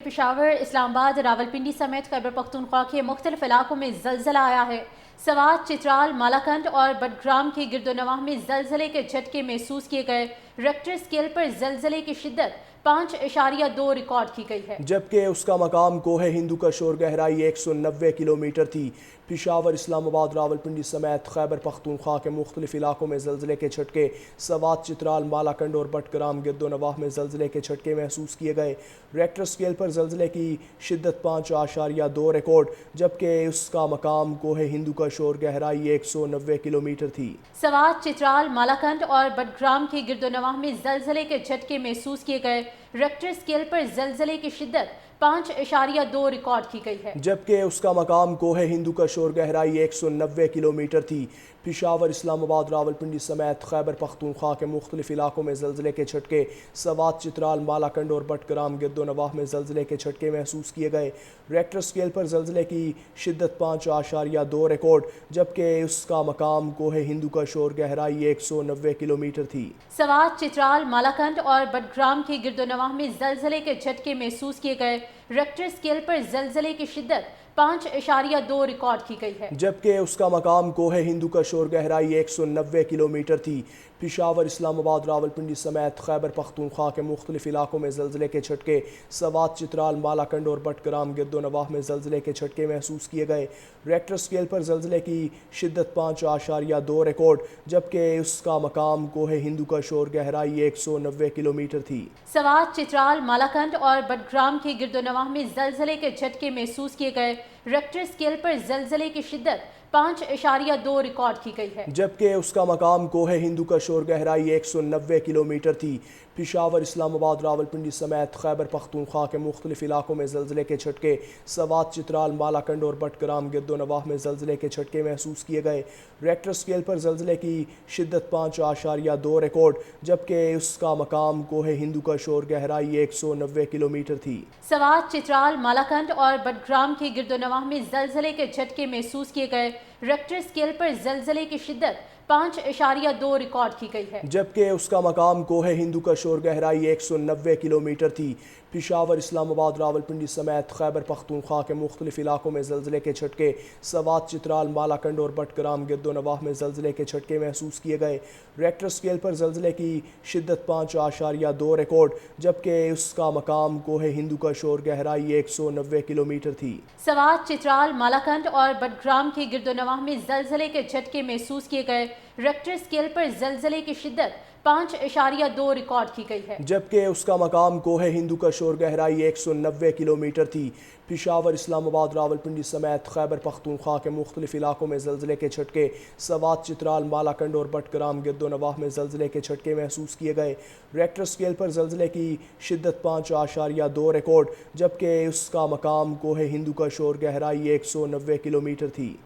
پشاور، اسلام آباد، راولپنڈی سمیت خیبر پختونخوا کے مختلف علاقوں میں زلزلہ آیا ہے۔ سوات، چترال، مالاکنڈ اور بٹگرام کے گرد و نواح میں زلزلے کے جھٹکے محسوس کیے گئے۔ ریکٹر اسکیل پر زلزلے کی شدت 5.2 ریکارڈ کی گئی ہے، جبکہ اس کا مقام کوہ ہندوکش اور گہرائی 190 کلومیٹر تھی۔ پشاور، اسلام آباد، راولپنڈی سمیت خیبر پختونخوا کے مختلف علاقوں میں زلزلے کے جھٹکے، سوات، چترال، مالاکنڈ اور بٹگرام گرد و نواح میں زلزلے کے جھٹکے محسوس کیے گئے۔ ریکٹر اسکیل پر زلزلے کی شدت 5.2 ریکارڈ، جبکہ اس کا مقام کوہ ہندوکش اور گہرائی 190 کلومیٹر تھی۔ سوات، چترال، مالاکنڈ اور بٹگرام کے گرد و نواح میں زلزلے کے جھٹکے محسوس کیے گئے۔ ریکٹر اسکیل پر زلزلے کی شدت 5.2 ریکارڈ کی گئی ہے، جبکہ اس کا مقام کوہ ہندوکش اور گہرائی 190 کلومیٹر تھی۔ پشاور، اسلام آباد، راولپنڈی سمیت خیبر پختونخوا کے مختلف علاقوں میں زلزلے کے جھٹکے، سوات، چترال، مالاکنڈ اور بٹگرام گرد و نواح میں زلزلے کے جھٹکے محسوس کیے گئے۔ ریکٹر اسکیل پر زلزلے کی شدت 5.2 ریکارڈ، جبکہ اس کا مقام کوہ ہندوکش اور گہرائی 190 کلومیٹر تھی۔ سوات، چترال، مالاکنڈ اور بٹگرام کے گرد و نواح میں زلزلے کے جھٹکے محسوس کیے گئے۔ ریکٹر اسکیل پر زلزلے کی شدت 5.2 ریکارڈ کی گئی ہے، جبکہ اس کا مقام کوہ ہندوکش اور گہرائی 190 کلومیٹر تھی۔ پشاور، اسلام آباد، راولپنڈی سمیت خیبر پختونخوا کے مختلف علاقوں میں زلزلے کے جھٹکے، سوات، چترال، مالاکنڈ اور بٹگرام گرد و نواح میں زلزلے کے جھٹکے محسوس کیے گئے۔ ریکٹر اسکیل پر زلزلے کی شدت 5.2 ریکارڈ، جبکہ اس کا مقام کوہ ہندوکش اور گہرائی 190 کلومیٹر تھی۔ سوات، چترال، مالاکنڈ اور بٹگرام کے گرد و نواح میں زلزلے کے جھٹکے محسوس کیے گئے۔ ریکٹر اسکیل پر زلزلے کی شدت 5.2 ریکارڈ کی گئی ہے، جبکہ اس کا مقام کوہ ہندوکش اور گہرائی 190 کلومیٹر تھی۔ پشاور، اسلام آباد، راولپنڈی سمیت خیبر پختونخوا کے مختلف علاقوں میں زلزلے کے جھٹکے، سوات، چترال، مالاکنڈ اور بٹگرام گرد و نواح میں زلزلے کے جھٹکے محسوس کیے گئے۔ ریکٹر اسکیل پر زلزلے کی شدت 5.2 ریکارڈ، جبکہ اس کا مقام کوہ ہندوکش اور گہرائی 190 کلومیٹر تھی۔ سوات، چترال، مالاکنڈ اور بٹگرام کے گرد و نواح میں زلزلے کے جھٹکے محسوس کیے گئے۔ ریکٹر اسکیل پر زلزلے کی شدت 5.2 ریکارڈ کی گئی ہے، جبکہ اس کا مقام کوہ ہندوکش اور گہرائی 190 کلومیٹر تھی۔ پشاور، اسلام آباد، راولپنڈی سمیت خیبر پختونخوا کے مختلف علاقوں میں زلزلے کے جھٹکے، سوات، چترال، مالاکنڈ اور بٹگرام گرد و نواح میں زلزلے کے جھٹکے محسوس کیے گئے۔ ریکٹر اسکیل پر زلزلے کی شدت 5.2 ریکارڈ، جبکہ اس کا مقام کوہ ہندوکش اور گہرائی 190 کلومیٹر تھی۔ سوات، چترال، مالاکنڈ اور بٹگرام کے گرد و نواح میں زلزلے کے جھٹکے محسوس کیے گئے۔ ریکٹر اسکیل پر زلزلے کی شدت 5.2 ریکارڈ کی گئی ہے، جبکہ اس کا مقام کوہ ہندوکش اور گہرائی 190 کلومیٹر تھی۔ پشاور، اسلام آباد، راولپنڈی سمیت خیبر پختونخوا کے مختلف علاقوں میں زلزلے کے جھٹکے، سوات، چترال، مالاکنڈ اور بٹگرام گرد و نواح میں زلزلے کے جھٹکے محسوس کیے گئے۔ ریکٹر اسکیل پر زلزلے کی شدت 5.2 ریکارڈ، جبکہ اس کا مقام کوہ ہندوکش اور گہرائی 190 کلومیٹر تھی۔